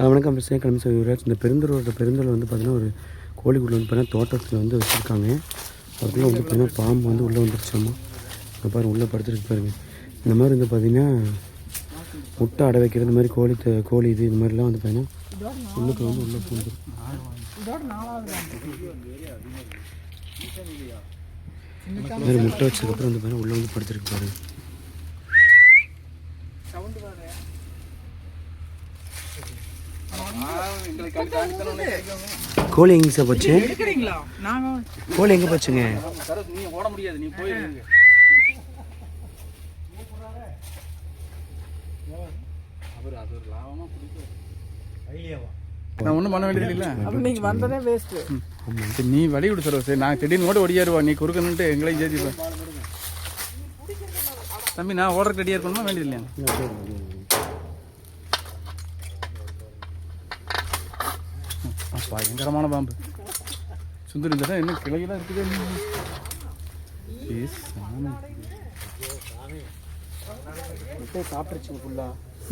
வணக்கம் பிரச்சனை கிளம்பி சொல்லிடுறாச்சு. இந்த பெருந்தூர் வந்து பார்த்திங்கன்னா ஒரு கோழிக்கூடு வந்து பார்த்தீங்கன்னா தோட்டத்தில் வந்து வச்சுருக்காங்க. அதுக்குள்ளே வந்து பார்த்திங்கன்னா பாம்பு வந்து உள்ளே வந்துருச்சாமா. அங்கே பாருங்கள் உள்ளே படுத்துருக்கு பாருங்கள். இந்த மாதிரி வந்து பார்த்திங்கன்னா முட்டை அடை வைக்கிறது மாதிரி கோழி இது மாதிரிலாம் வந்து பார்த்திங்கன்னா உள்ளுக்கு வந்து உள்ளே பூந்துடும். இந்த மாதிரி முட்டை வச்சதுக்கப்புறம் வந்து பார்த்தீங்கன்னா உள்ளே வந்து படுத்துருக்கு பாருங்கள். கோழி எங்க சார் போச்சு? கோழி எங்க போச்சுங்க? நான் ஒன்றும் பண்ண வேண்டியது இல்லை. நீங்க வந்ததே வேஸ்ட். நீ வழி விடு சார். சரி நான் திடீர்னு கூட ஓடியாருவா. நீ குறுக்கணுன்ட்டு எங்களையும் சேர்த்துப்பேன் தம்பி. நான் ஓடுறதுக்கு ரெடியாக இருக்கணுமா வேண்டியது இல்லையா? பயங்கரமான பாம்பு சுந்தரி. இந்த என்ன கிளையெல்லாம் இருக்குது.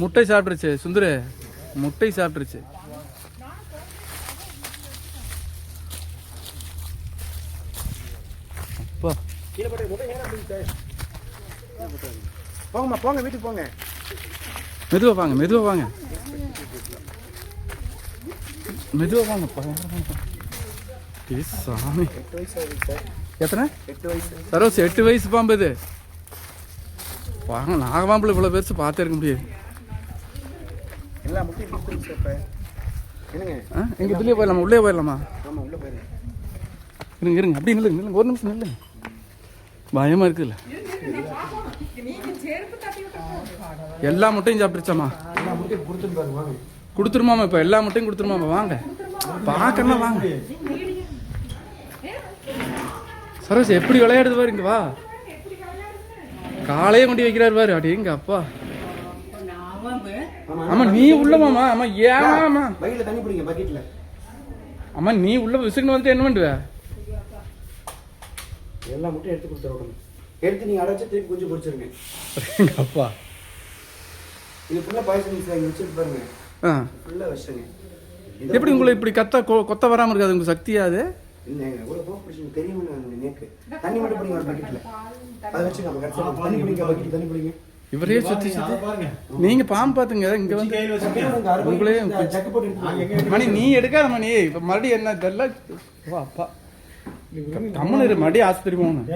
முட்டை சாப்பிட்டுருச்சு சுந்தரு. முட்டை சாப்பிட்டுருச்சு. அப்பா போங்கம்மா, போங்க வீட்டுக்கு போங்க. மெதுவாக வாங்க, மெதுவாக வாங்க, மெதுவாக வாங்க. சாமி எத்தனை சரோஸ்? 8 வயசு பாம்பு இது. வாங்க, நாகபாம்பில் இவ்வளோ பெருசு பார்த்தே இருக்க முடியாது. எங்க இதுலேயே போயிடலாமா? உள்ளே போயிடலாமா? இருங்க இருங்க, அப்படி நில்லுங்க நில்லுங்க, ஒரு நிமிஷம் நில்லுங்க. பயமா இருக்குல்ல? எல்லா முட்டையும் சாப்பிட்டுருச்சாமா? கொடுத்துருமாமா? இப்போ எல்லா முட்டையும் கொடுத்துருமாமா? வாங்க பார்க்கலாம், வாங்க. சரோஸ் எப்படி விளையாடுது பாரு. இங்க வா, காலையே கொண்டு வைக்கிறாரு பாரு. அப்படி எங்க அப்பா. ஆமா நீ உள்ளமாமா? ஆமா ஏமா தண்ணி பிடிங்க பக்கெட்ல. ஆமா நீ உள்ள விசுக்குன்னு வந்து என்ன பண்ணுவ? எல்லா முட்டையும் எடுத்து கொடுத்துருவோம். எடுத்து நீங்க அடைச்சு திருப்பி கொஞ்சம் பொரிச்சிருங்க. எங்க அப்பா இது ஃபுல்லா பாய்சன் வச்சுட்டு பாருங்க. ஃபுல்லா வச்சுங்க. எப்படி உங்களை இப்படி கொத்த வராம இருக்காது? உங்க சக்தியா அது? இல்லைங்க, இவ்வளோ தெரியும். நேக்கு தண்ணி மட்டும் பிடிங்க ஒரு பக்கெட்ல. அதை வச்சுங்க. தண்ணி பிடிங்க பக்கெட், தண்ணி பிடிங்க. இவரே சுத்தி சுத்தி நீங்க பாம்பு பாத்துங்க. இங்க வந்து உங்களே மணி நீ எடுக்காத மணி. இப்ப மறுபடியும் என்ன தெரியல. அப்பா தமிழ் மடி ஆஸ்பத்திரி போகணும்.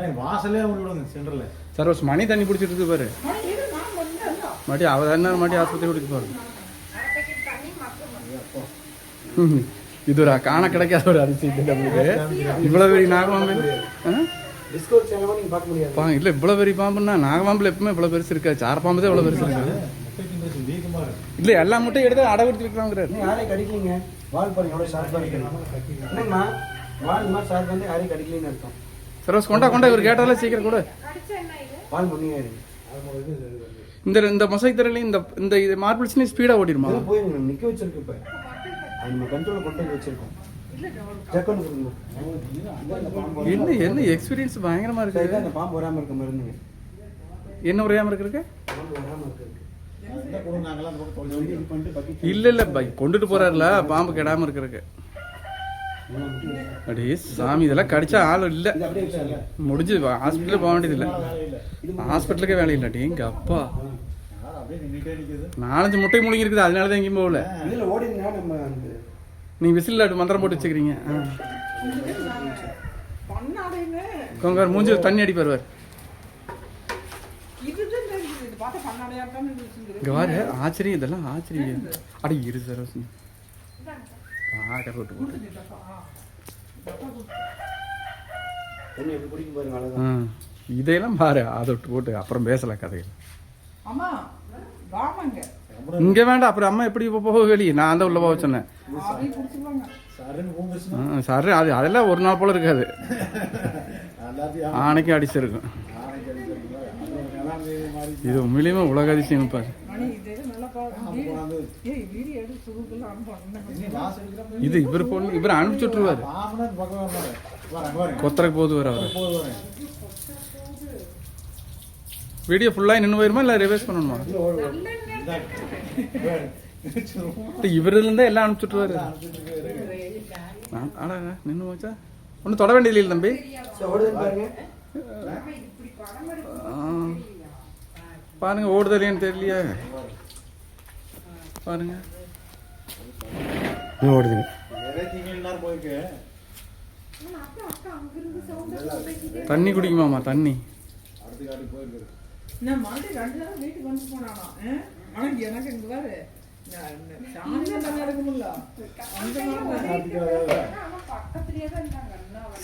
சரோஸ் மணி தண்ணி பிடிச்சிட்டு இருக்கு பாரு. மடி அவ என்ன மடி ஆஸ்பத்திரி பிடிச்சி பாரு. இது ஒரு காண கிடைக்காத ஒரு அரிசி. இவ்வளவு பெரிய நாகபாம்பு இல்ல, இவ்வளவு பெரிய பாம்புன்னா நாகபாம்புல எப்பவுமே இவ்வளவு பெருசு இருக்காது. சார பாம்பு தான் இவ்வளவு பெருசு இருக்காது. இல்ல எல்லா முட்டையும் எடுத்து அடை கொடுத்து வைக்கிறாங்கிறாரு. சரோஸ் கொண்டா கொண்டா, இவர் கேட்டால சீக்கிரம் கூட. இந்த மொசைக் தரையில இந்த மார்பிள்ஸ் ஸ்பீடா ஓடிடுமா? நிக்க வச்சிருக்கு. இப்ப கண்ட்ரோல் கொண்டு வச்சிருக்கோம். என்ன என்ன எக்ஸ்பீரியன்ஸ் பயங்கரமா இருக்கு. அந்த பாம்பு வராம இருக்க மருந்துங்க. என்ன வராம இருக்கு? இல்ல இல்ல கொண்டுட்டு போறாருல பாம்பு கெடாம இருக்கிறதுக்கு. அடே சாமி, இதெல்லாம் கடிச்சா ஆள் இல்ல, முடிஞ்சு ஹாஸ்பிட்டலுக்கு போக வேண்டியது இல்லை. ஹாஸ்பிட்டலுக்கே வேலை இல்லை. எங்க அப்பா 4-5 முட்டை முழுங்கி இருக்குது. அதனாலதான் எங்கேயும் போகல. நீங்க விசில் மந்திரம் போட்டு வச்சுக்கிறீங்க. கொங்கார் மூஞ்சி தண்ணி அடி வருவார். இங்க வாரு, ஆச்சரியம். இதெல்லாம் ஆச்சரியம். அடி இரு சார். இதையெல்லாம் பாரு. அதை விட்டு போட்டு அப்புறம் பேசல கதைகள். இங்க வேண்டாம். அப்புறம் அம்மா எப்படி போக வெளியே? நான் அந்த உள்ள போக சொன்னேன். சரி, அது அதெல்லாம் ஒரு நாள் போல இருக்காது. ஆணைக்கும் அடிச்சிருக்கும். இது உண்மையிலுமே உலக அதிசயம் பாரு. இது இவர் பொண்ணு, இவர் அனுப்பிச்சு விட்டுருவாரு. கொத்தரைக்கு போது வர வீடியோ ஃபுல்லாக நின்று போயிருமா இல்லை ரிவைஸ் பண்ணணுமா? இவருலேருந்தே எல்லாம் அனுப்பிச்சுட்ருவாரு. ஆனா நின்று போச்சா ஒன்றும் தொட வேண்டியது இல்லை தம்பி. பாருங்க ஓடுதலையான்னு தெரியலையே. பாருங்க ஓடுதுங்க. தண்ணி குடிக்குமாமா தண்ணி.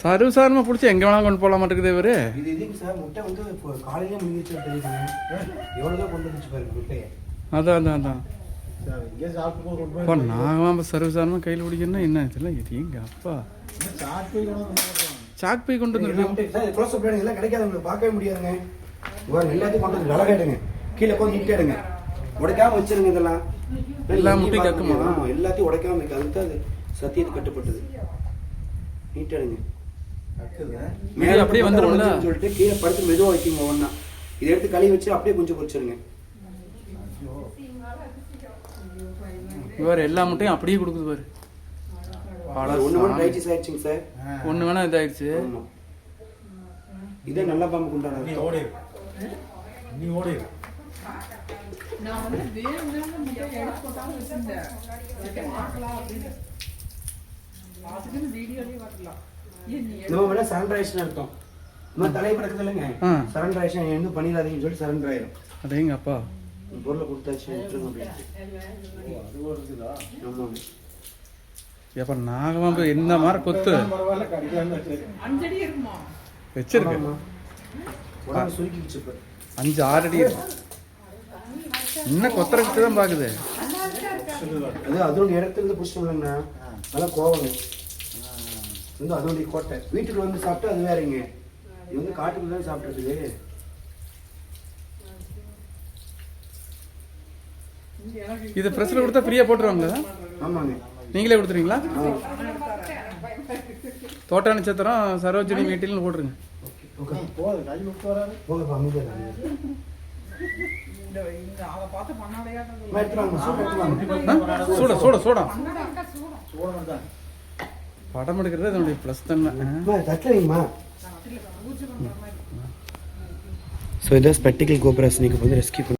சர்வசாரமா பிடிச்சி எங்க வேணாலும் கொண்டு போக மாட்டேங்குது இவரு. இது இதுக்கு சார் முட்டை வந்து இப்போ காலையிலே முடிஞ்சிச்சு தெரியுதுங்க. எவ்வளோ கொண்டு வந்துச்சு பாருங்க முட்டையை. அதான் நாங்கள் சர்வசாரமாக கையில் பிடிக்கணும்னா என்ன இதெல்லாம் இது எங்க அப்பா சாக் பை கொண்டு வந்துருக்கேன். க்ளோஸ் எல்லாம் கிடைக்காது உங்களுக்கு, பார்க்கவே முடியாதுங்க. எல்லாத்தையும் கொண்டு வந்து விலகாடுங்க, கீழே கொஞ்சம் நீட்டாடுங்க, உடைக்காம வச்சிருங்க. இதெல்லாம் எல்லா முட்டையும் கக்குமா? எல்லாத்தையும் உடைக்காம இருக்கு. அதுக்கு தான் அது சத்தியத்துக்கு கட்டுப்பட்டது. நீட்டாடுங்க, அப்படியே வந்துடும்ல சொல்லிட்டு கீழே படுத்து மெதுவாக வைக்குங்க. ஒவ்வொன்றா இதை எடுத்து கழுவி வச்சு அப்படியே கொஞ்சம் பொரிச்சிருங்க. இவர் எல்லா முட்டையும் அப்படியே கொடுக்குது பாரு. ஒன்று வேணா டைஜஸ்ட் ஆயிடுச்சுங்க சார். ஒன்று வேணா இதாயிடுச்சு. இதே நல்ல பாம்பு கொண்டாடு. நீ ஓடி நம்ம சரண்டர் அர்த்தம். நம்ம தலையை படக்குது இல்லைங்க, சரண்டர் ஆயிடுச்சு. எதுவும் பண்ணிடாதீங்கன்னு சொல்லி சரண்டர் ஆயிரும். அதேங்க அப்பா பொருளை கொடுத்தாச்சு. எப்ப நாகமா என்ன மாதிரி கொத்து வச்சிருக்கு. 5-6 அடி இன்னும் கொத்தரக்கிட்டு தான் பாக்குது. அது அதோட இடத்துல இருந்து பிடிச்சிட்டோம்லங்கண்ணா, நல்லா கோவங்க. வந்து அதோடைய கோட்டை வீட்டுக்கு வந்து சாப்பிட்டா அது வேறங்க. இது வந்து காட்டுக்குள்ள தான் சாப்பிட்டுருக்குது. இது பிரஸ்ல கொடுத்தா ஃப்ரீயா போட்டுருவாங்களா? ஆமாங்க, நீங்களே கொடுத்துருவீங்களா? தோட்ட நட்சத்திரம் சரோஜினி மீட்டில்னு போட்டுருங்க. சூட சூட சூட படம் எடுக்கிறது அதனுடைய ப்ளஸ் தானே. ஸோ இதான் ஸ்பெக்டிக்கல் கோபுரா ஸ்னேக் வந்து ரெஸ்கியூ